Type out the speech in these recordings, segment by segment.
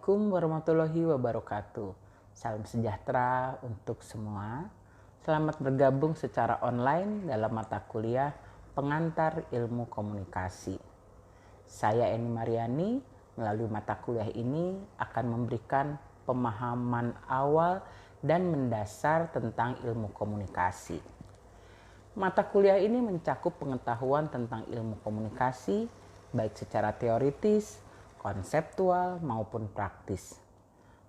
Assalamualaikum warahmatullahi wabarakatuh. Salam sejahtera untuk semua. Selamat bergabung secara online dalam mata kuliah Pengantar Ilmu Komunikasi. Saya Eni Mariani, melalui mata kuliah ini akan memberikan pemahaman awal dan mendasar tentang ilmu komunikasi. Mata kuliah ini mencakup pengetahuan tentang ilmu komunikasi, baik secara teoritis, konseptual maupun praktis.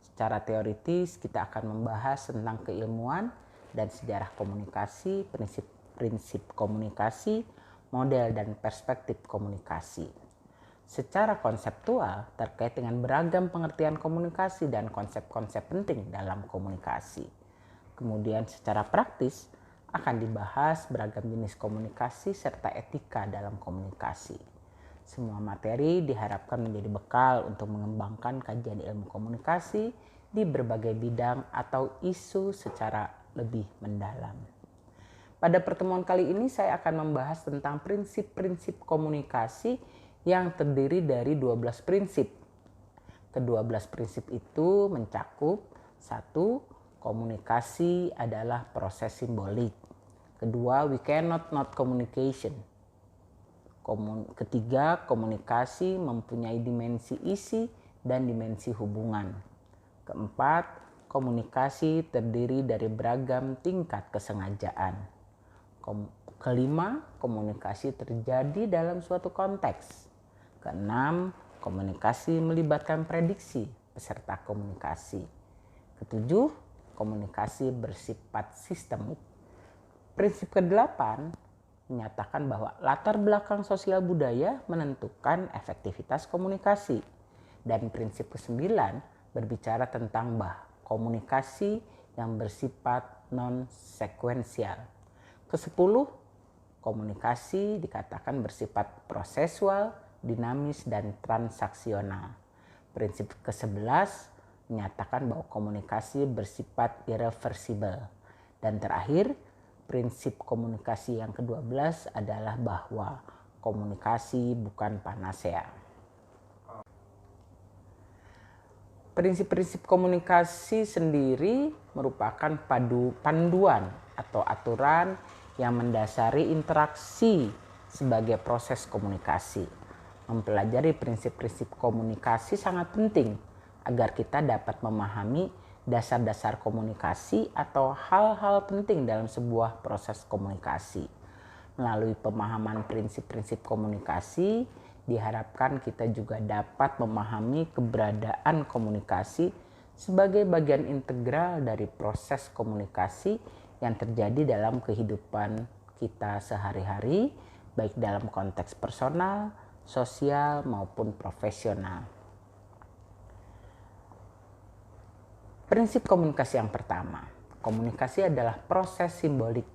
Secara teoritis kita akan membahas tentang keilmuan dan sejarah komunikasi, prinsip-prinsip komunikasi, model dan perspektif komunikasi. Secara konseptual terkait dengan beragam pengertian komunikasi dan konsep-konsep penting dalam komunikasi. Kemudian secara praktis akan dibahas beragam jenis komunikasi serta etika dalam komunikasi. Semua materi diharapkan menjadi bekal untuk mengembangkan kajian ilmu komunikasi di berbagai bidang atau isu secara lebih mendalam. Pada pertemuan kali ini saya akan membahas tentang prinsip-prinsip komunikasi yang terdiri dari 12 prinsip. Ke-12 prinsip itu mencakup 1. Komunikasi adalah proses simbolik. Kedua, we cannot not communication. Ketiga, komunikasi mempunyai dimensi isi dan dimensi hubungan. Keempat, komunikasi terdiri dari beragam tingkat kesengajaan. Kelima, komunikasi terjadi dalam suatu konteks. Keenam, komunikasi melibatkan prediksi peserta komunikasi. Ketujuh, komunikasi bersifat sistemik. Prinsip ke-8 menyatakan bahwa latar belakang sosial budaya menentukan efektivitas komunikasi. Dan prinsip ke-9 berbicara tentang komunikasi yang bersifat non-sekuensial. Ke-10, komunikasi dikatakan bersifat prosesual, dinamis, dan transaksional. Prinsip ke-11 menyatakan bahwa komunikasi bersifat irreversible. Dan terakhir, prinsip komunikasi yang ke-12 adalah bahwa komunikasi bukan panacea. Prinsip-prinsip komunikasi sendiri merupakan panduan atau aturan yang mendasari interaksi sebagai proses komunikasi. Mempelajari prinsip-prinsip komunikasi sangat penting agar kita dapat memahami dasar-dasar komunikasi atau hal-hal penting dalam sebuah proses komunikasi. Melalui pemahaman prinsip-prinsip komunikasi, diharapkan kita juga dapat memahami keberadaan komunikasi sebagai bagian integral dari proses komunikasi yang terjadi dalam kehidupan kita sehari-hari, baik dalam konteks personal, sosial, maupun profesional. Prinsip komunikasi yang pertama, komunikasi adalah proses simbolik.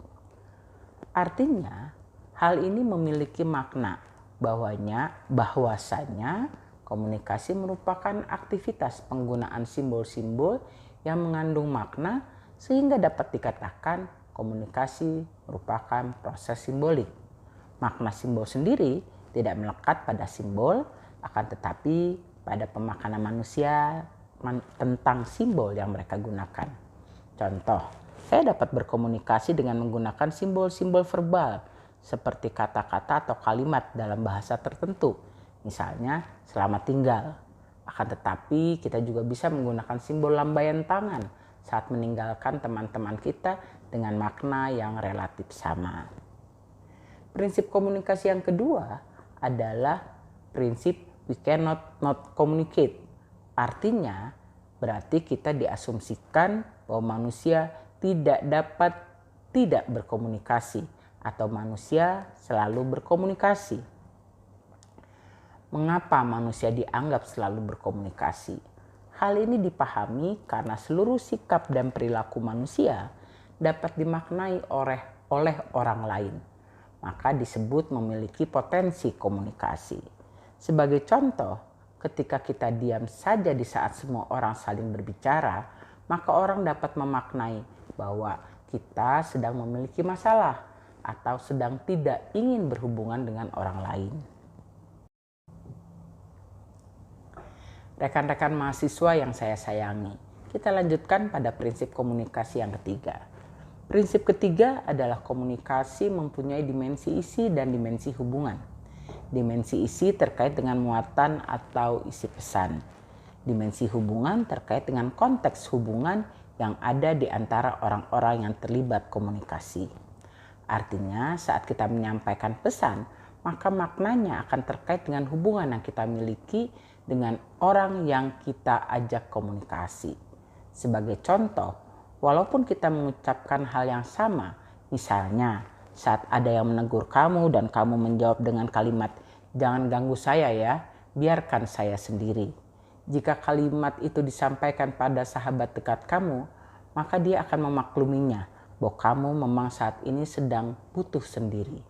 Artinya, hal ini memiliki makna bahwasanya komunikasi merupakan aktivitas penggunaan simbol-simbol yang mengandung makna sehingga dapat dikatakan komunikasi merupakan proses simbolik. Makna simbol sendiri tidak melekat pada simbol, akan tetapi pada pemakanan manusia tentang simbol yang mereka gunakan. Contoh, saya dapat berkomunikasi dengan menggunakan simbol-simbol verbal seperti kata-kata atau kalimat dalam bahasa tertentu. Misalnya, selamat tinggal. Akan tetapi kita juga bisa menggunakan simbol lambaian tangan saat meninggalkan teman-teman kita dengan makna yang relatif sama. Prinsip komunikasi yang kedua adalah prinsip we cannot not communicate. Artinya, berarti kita diasumsikan bahwa manusia tidak dapat tidak berkomunikasi atau manusia selalu berkomunikasi. Mengapa manusia dianggap selalu berkomunikasi? Hal ini dipahami karena seluruh sikap dan perilaku manusia dapat dimaknai oleh orang lain, maka disebut memiliki potensi komunikasi. Sebagai contoh, ketika kita diam saja di saat semua orang saling berbicara, maka orang dapat memaknai bahwa kita sedang memiliki masalah atau sedang tidak ingin berhubungan dengan orang lain. Rekan-rekan mahasiswa yang saya sayangi, kita lanjutkan pada prinsip komunikasi yang ketiga. Prinsip ketiga adalah komunikasi mempunyai dimensi isi dan dimensi hubungan. Dimensi isi terkait dengan muatan atau isi pesan. Dimensi hubungan terkait dengan konteks hubungan yang ada di antara orang-orang yang terlibat komunikasi. Artinya saat kita menyampaikan pesan, maka maknanya akan terkait dengan hubungan yang kita miliki dengan orang yang kita ajak komunikasi. Sebagai contoh, walaupun kita mengucapkan hal yang sama, misalnya saat ada yang menegur kamu dan kamu menjawab dengan kalimat, "Jangan ganggu saya ya, biarkan saya sendiri." Jika kalimat itu disampaikan pada sahabat dekat kamu, maka dia akan memakluminya bahwa kamu memang saat ini sedang butuh sendiri.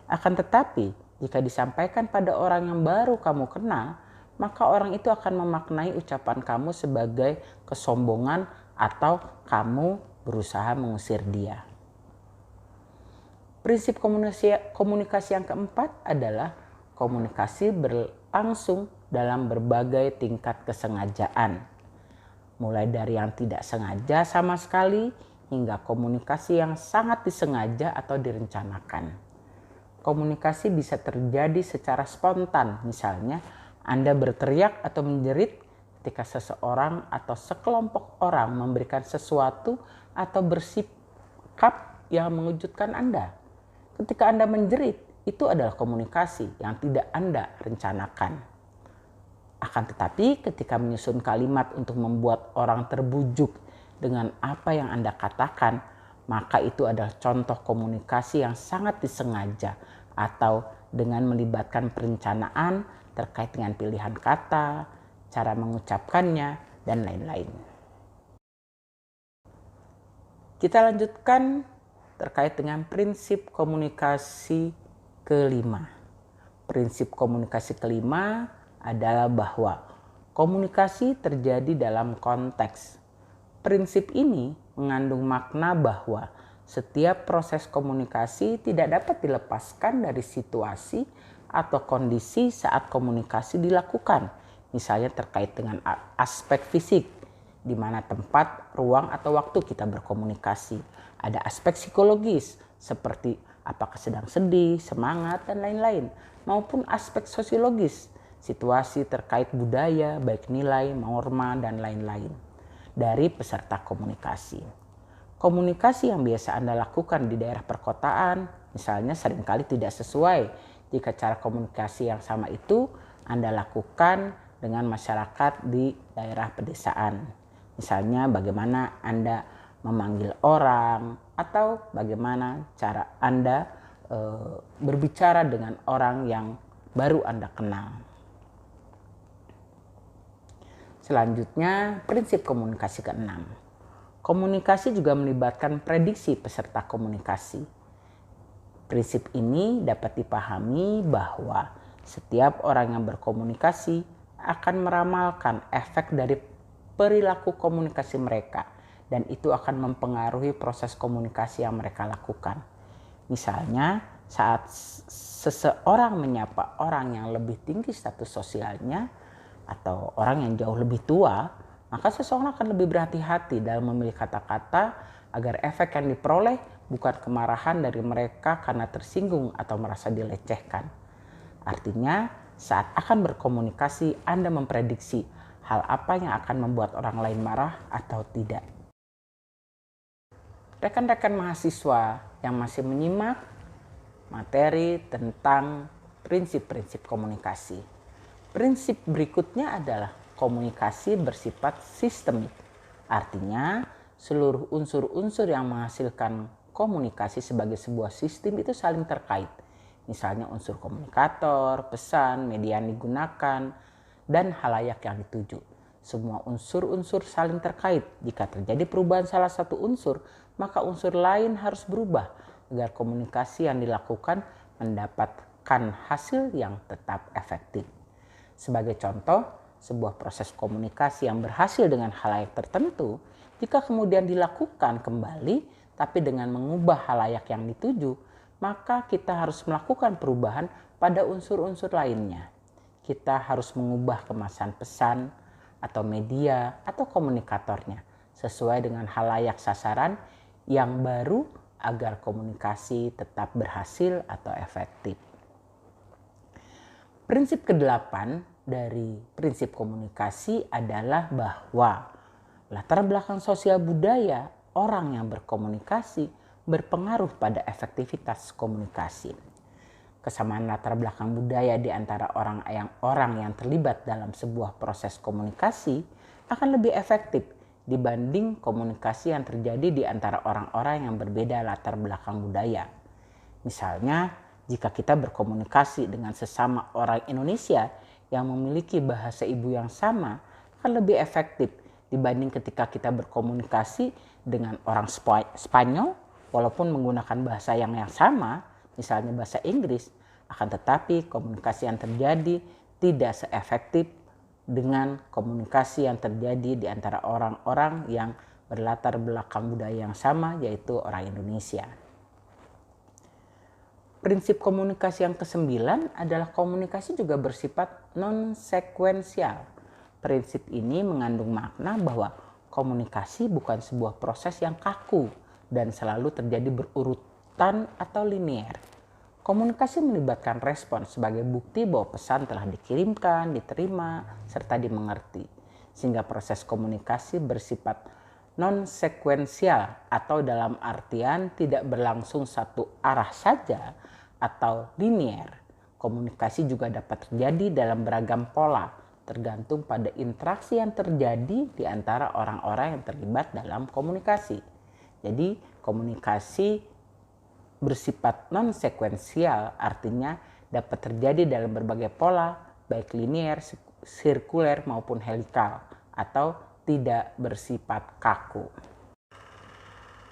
Akan tetapi, jika disampaikan pada orang yang baru kamu kenal, maka orang itu akan memaknai ucapan kamu sebagai kesombongan atau kamu berusaha mengusir dia. Prinsip komunikasi yang keempat adalah komunikasi berlangsung dalam berbagai tingkat kesengajaan. Mulai dari yang tidak sengaja sama sekali hingga komunikasi yang sangat disengaja atau direncanakan. Komunikasi bisa terjadi secara spontan, misalnya Anda berteriak atau menjerit ketika seseorang atau sekelompok orang memberikan sesuatu atau bersikap yang mengejutkan Anda. Ketika Anda menjerit, itu adalah komunikasi yang tidak Anda rencanakan. Akan tetapi ketika menyusun kalimat untuk membuat orang terbujuk dengan apa yang Anda katakan, maka itu adalah contoh komunikasi yang sangat disengaja atau dengan melibatkan perencanaan terkait dengan pilihan kata, cara mengucapkannya, dan lain-lain. Kita lanjutkan terkait dengan prinsip komunikasi kelima. Prinsip komunikasi kelima adalah bahwa komunikasi terjadi dalam konteks. Prinsip ini mengandung makna bahwa setiap proses komunikasi tidak dapat dilepaskan dari situasi atau kondisi saat komunikasi dilakukan. Misalnya terkait dengan aspek fisik, di mana tempat, ruang, atau waktu kita berkomunikasi. Ada aspek psikologis, seperti apakah sedang sedih, semangat, dan lain-lain. Maupun aspek sosiologis, situasi terkait budaya, baik nilai, norma, dan lain-lain. Dari peserta komunikasi. Komunikasi yang biasa Anda lakukan di daerah perkotaan, misalnya seringkali tidak sesuai jika cara komunikasi yang sama itu Anda lakukan dengan masyarakat di daerah pedesaan. Misalnya bagaimana Anda memanggil orang atau bagaimana cara Anda berbicara dengan orang yang baru Anda kenal. Selanjutnya, prinsip komunikasi keenam. Komunikasi juga melibatkan prediksi peserta komunikasi. Prinsip ini dapat dipahami bahwa setiap orang yang berkomunikasi akan meramalkan efek dari perilaku komunikasi mereka, dan itu akan mempengaruhi proses komunikasi yang mereka lakukan. Misalnya, saat seseorang menyapa orang yang lebih tinggi status sosialnya atau orang yang jauh lebih tua, maka seseorang akan lebih berhati-hati dalam memilih kata-kata agar efek yang diperoleh bukan kemarahan dari mereka karena tersinggung atau merasa dilecehkan. Artinya, saat akan berkomunikasi, Anda memprediksi hal apa yang akan membuat orang lain marah atau tidak. Rekan-rekan mahasiswa yang masih menyimak materi tentang prinsip-prinsip komunikasi. Prinsip berikutnya adalah komunikasi bersifat sistemik. Artinya, seluruh unsur-unsur yang menghasilkan komunikasi sebagai sebuah sistem itu saling terkait. Misalnya unsur komunikator, pesan, media yang digunakan, dan halayak yang dituju. Semua unsur-unsur saling terkait. Jika terjadi perubahan salah satu unsur, maka unsur lain harus berubah agar komunikasi yang dilakukan mendapatkan hasil yang tetap efektif. Sebagai contoh, sebuah proses komunikasi yang berhasil dengan halayak tertentu, jika kemudian dilakukan kembali tapi dengan mengubah halayak yang dituju, maka kita harus melakukan perubahan pada unsur-unsur lainnya. Kita harus mengubah kemasan pesan, atau media, atau komunikatornya, sesuai dengan halayak sasaran yang baru agar komunikasi tetap berhasil atau efektif. Prinsip ke-8 dari prinsip komunikasi adalah bahwa latar belakang sosial budaya orang yang berkomunikasi berpengaruh pada efektivitas komunikasi. Kesamaan latar belakang budaya di antara orang yang terlibat dalam sebuah proses komunikasi akan lebih efektif dibanding komunikasi yang terjadi di antara orang-orang yang berbeda latar belakang budaya. Misalnya, jika kita berkomunikasi dengan sesama orang Indonesia yang memiliki bahasa ibu yang sama, akan lebih efektif dibanding ketika kita berkomunikasi dengan orang Spanyol, walaupun menggunakan bahasa yang sama, misalnya bahasa Inggris, akan tetapi komunikasi yang terjadi tidak seefektif dengan komunikasi yang terjadi di antara orang-orang yang berlatar belakang budaya yang sama, yaitu orang Indonesia. Prinsip komunikasi yang ke-9 adalah komunikasi juga bersifat non-sekuensial. Prinsip ini mengandung makna bahwa komunikasi bukan sebuah proses yang kaku dan selalu terjadi berurutan atau linier. Komunikasi melibatkan respon sebagai bukti bahwa pesan telah dikirimkan, diterima, serta dimengerti. Sehingga proses komunikasi bersifat non-sekuensial atau dalam artian tidak berlangsung satu arah saja atau linier. Komunikasi juga dapat terjadi dalam beragam pola, tergantung pada interaksi yang terjadi di antara orang-orang yang terlibat dalam komunikasi. Jadi komunikasi bersifat non-sekuensial artinya dapat terjadi dalam berbagai pola, baik linier, sirkuler maupun helikal, atau tidak bersifat kaku.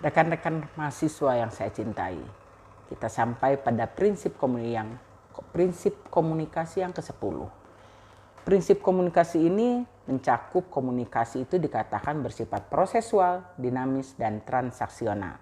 Rekan-rekan mahasiswa yang saya cintai, kita sampai pada prinsip komunikasi yang ke-10. Prinsip komunikasi ini mencakup komunikasi itu dikatakan bersifat prosesual, dinamis, dan transaksional.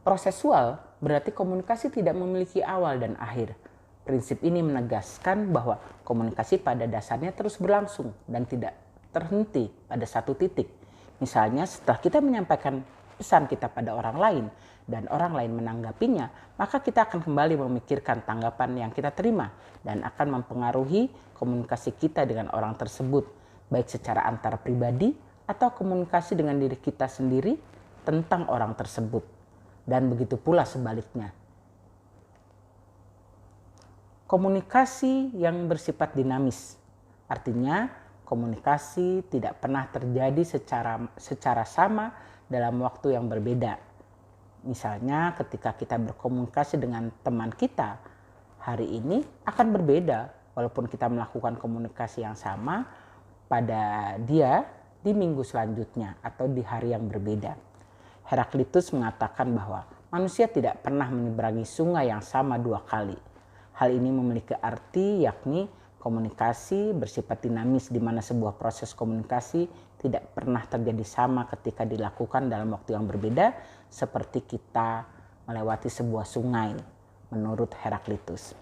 Prosesual berarti komunikasi tidak memiliki awal dan akhir. Prinsip ini menegaskan bahwa komunikasi pada dasarnya terus berlangsung dan tidak terhenti pada satu titik. Misalnya setelah kita menyampaikan pesan kita pada orang lain dan orang lain menanggapinya, maka kita akan kembali memikirkan tanggapan yang kita terima dan akan mempengaruhi komunikasi kita dengan orang tersebut, baik secara antar pribadi atau komunikasi dengan diri kita sendiri tentang orang tersebut. Dan begitu pula sebaliknya. Komunikasi yang bersifat dinamis, artinya komunikasi tidak pernah terjadi secara sama dalam waktu yang berbeda. Misalnya ketika kita berkomunikasi dengan teman kita, hari ini akan berbeda walaupun kita melakukan komunikasi yang sama pada dia di minggu selanjutnya atau di hari yang berbeda. Heraklitus mengatakan bahwa manusia tidak pernah menyeberangi sungai yang sama 2 kali. Hal ini memiliki arti yakni komunikasi bersifat dinamis di mana sebuah proses komunikasi tidak pernah terjadi sama ketika dilakukan dalam waktu yang berbeda seperti kita melewati sebuah sungai menurut Heraklitus.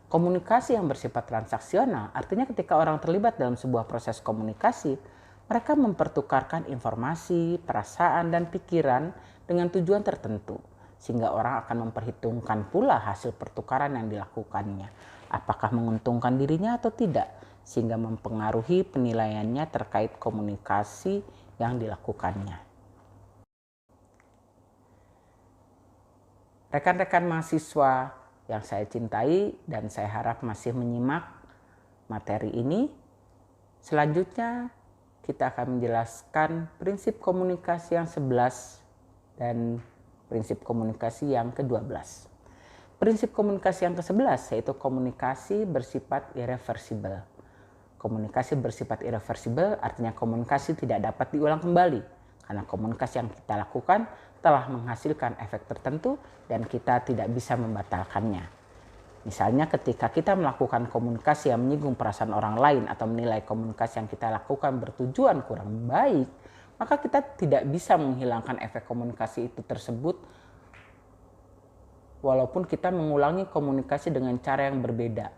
Komunikasi yang bersifat transaksional artinya ketika orang terlibat dalam sebuah proses komunikasi, mereka mempertukarkan informasi, perasaan, dan pikiran dengan tujuan tertentu. Sehingga orang akan memperhitungkan pula hasil pertukaran yang dilakukannya. Apakah menguntungkan dirinya atau tidak. Sehingga mempengaruhi penilaiannya terkait komunikasi yang dilakukannya. Rekan-rekan mahasiswa yang saya cintai dan saya harap masih menyimak materi ini. Selanjutnya kita akan menjelaskan prinsip komunikasi yang 11 dan prinsip komunikasi yang ke-12. Prinsip komunikasi yang ke-11 yaitu komunikasi bersifat irreversibel. Komunikasi bersifat irreversibel artinya komunikasi tidak dapat diulang kembali karena komunikasi yang kita lakukan telah menghasilkan efek tertentu dan kita tidak bisa membatalkannya. Misalnya ketika kita melakukan komunikasi yang menyinggung perasaan orang lain atau menilai komunikasi yang kita lakukan bertujuan kurang baik, maka kita tidak bisa menghilangkan efek komunikasi itu tersebut walaupun kita mengulangi komunikasi dengan cara yang berbeda.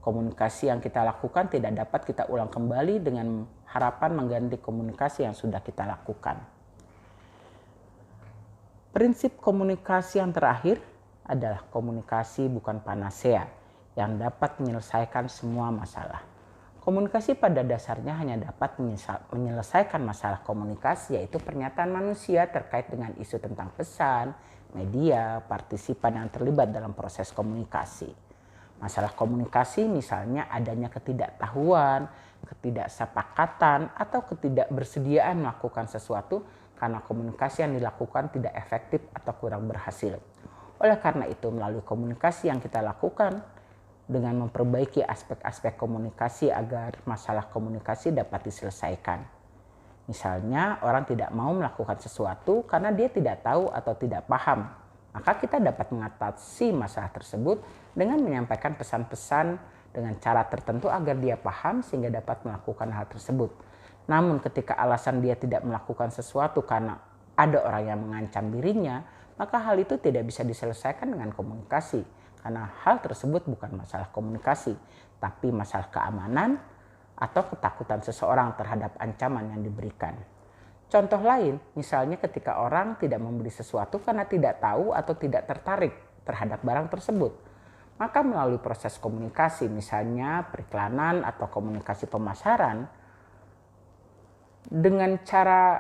Komunikasi yang kita lakukan tidak dapat kita ulang kembali dengan harapan mengganti komunikasi yang sudah kita lakukan. Prinsip komunikasi yang terakhir adalah komunikasi bukan panacea yang dapat menyelesaikan semua masalah. Komunikasi pada dasarnya hanya dapat menyelesaikan masalah komunikasi, yaitu pernyataan manusia terkait dengan isu tentang pesan, media, partisipan yang terlibat dalam proses komunikasi. Masalah komunikasi misalnya adanya ketidaktahuan, ketidaksepakatan, atau ketidakbersediaan melakukan sesuatu karena komunikasi yang dilakukan tidak efektif atau kurang berhasil. Oleh karena itu, melalui komunikasi yang kita lakukan dengan memperbaiki aspek-aspek komunikasi agar masalah komunikasi dapat diselesaikan. Misalnya, orang tidak mau melakukan sesuatu karena dia tidak tahu atau tidak paham. Maka kita dapat mengatasi masalah tersebut dengan menyampaikan pesan-pesan dengan cara tertentu agar dia paham sehingga dapat melakukan hal tersebut. Namun ketika alasan dia tidak melakukan sesuatu karena ada orang yang mengancam dirinya, maka hal itu tidak bisa diselesaikan dengan komunikasi. Karena hal tersebut bukan masalah komunikasi, tapi masalah keamanan atau ketakutan seseorang terhadap ancaman yang diberikan. Contoh lain, misalnya ketika orang tidak membeli sesuatu karena tidak tahu atau tidak tertarik terhadap barang tersebut. Maka melalui proses komunikasi, misalnya periklanan atau komunikasi pemasaran, dengan cara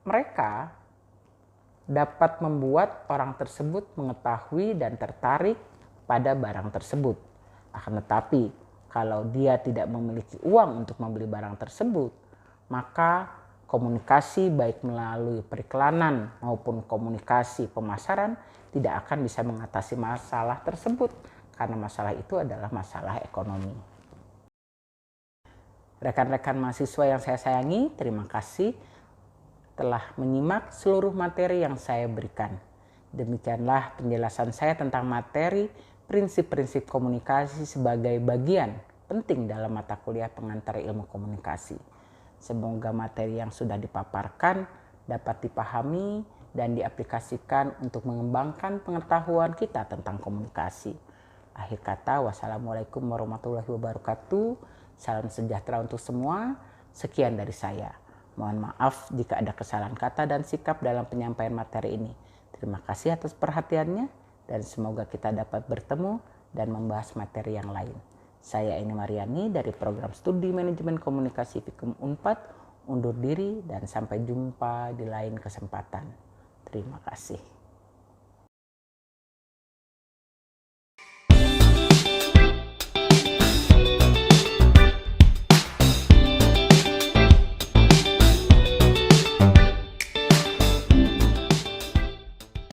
mereka dapat membuat orang tersebut mengetahui dan tertarik pada barang tersebut. Akan tetapi, kalau dia tidak memiliki uang untuk membeli barang tersebut, maka komunikasi baik melalui periklanan maupun komunikasi pemasaran tidak akan bisa mengatasi masalah tersebut karena masalah itu adalah masalah ekonomi. Rekan-rekan mahasiswa yang saya sayangi, terima kasih telah menyimak seluruh materi yang saya berikan. Demikianlah penjelasan saya tentang materi prinsip-prinsip komunikasi sebagai bagian penting dalam mata kuliah pengantar ilmu komunikasi. Semoga materi yang sudah dipaparkan dapat dipahami dan diaplikasikan untuk mengembangkan pengetahuan kita tentang komunikasi. Akhir kata, wassalamualaikum warahmatullahi wabarakatuh. Salam sejahtera untuk semua. Sekian dari saya. Mohon maaf jika ada kesalahan kata dan sikap dalam penyampaian materi ini. Terima kasih atas perhatiannya dan semoga kita dapat bertemu dan membahas materi yang lain. Saya Eni Mariani dari Program Studi Manajemen Komunikasi Fikum Unpad undur diri dan sampai jumpa di lain kesempatan. Terima kasih.